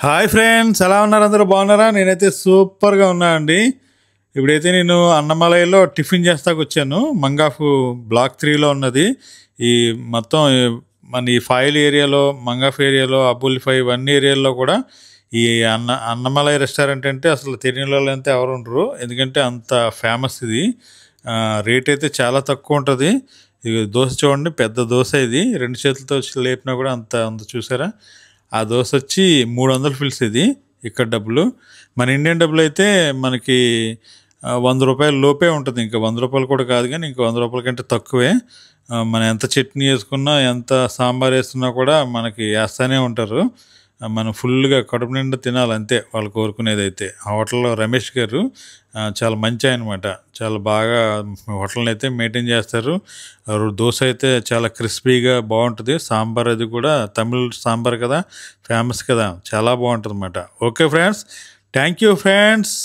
Hi friends, ఎలా ఉన్నారు? అందరూ బాగున్నారా? నేనైతే సూపర్గా ఉన్నా అండి. ఇప్పుడైతే నేను అన్నమలైలో టిఫిన్ చేస్తాకు వచ్చాను. మంగాఫ్ బ్లాక్ 3లో ఉన్నది. ఈ మొత్తం మన ఈ ఫాయిల్ ఏరియాలో, మంగాఫ్ ఏరియాలో, అబుల్ఫై ఇవన్నీ ఏరియాల్లో కూడా ఈ అన్నమలై రెస్టారెంట్ అంటే అసలు తెలియని వాళ్ళు అంతే ఎవరు ఉండరు. ఎందుకంటే అంత ఫేమస్ ఇది. రేట్ అయితే చాలా తక్కువ ఉంటుంది. ఇది దోశ చూడండి, పెద్ద దోశ ఇది. రెండు చేతులతో లేపినా కూడా అంత చూసారా? ఆ దోశ వచ్చి 300 ఫిల్స్ ఇది. ఇక్కడ డబ్బులు మన ఇండియన్ డబ్బులు అయితే మనకి 100 రూపాయల లోపే ఉంటుంది. ఇంకా 100 రూపాయలు కూడా కాదు, కానీ ఇంకా 100 రూపాయల కంటే తక్కువే. మనం ఎంత చట్నీ వేసుకున్నా, ఎంత సాంబార్ వేస్తున్నా కూడా మనకి వేస్తూనే ఉంటారు. మనం ఫుల్గా కడుపు నిండా తినాలి అంతే వాళ్ళు కోరుకునేది. అయితే ఆ హోటల్లో రమేష్ గారు చాలా మంచి అనమాట. చాలా బాగా హోటల్ని అయితే మెయింటైన్ చేస్తారు. దోశ అయితే చాలా క్రిస్పీగా బాగుంటుంది. సాంబార్ అది కూడా తమిళ్ సాంబార్ కదా, ఫేమస్ కదా, చాలా బాగుంటుంది అన్నమాట. Okay friends, thank you friends.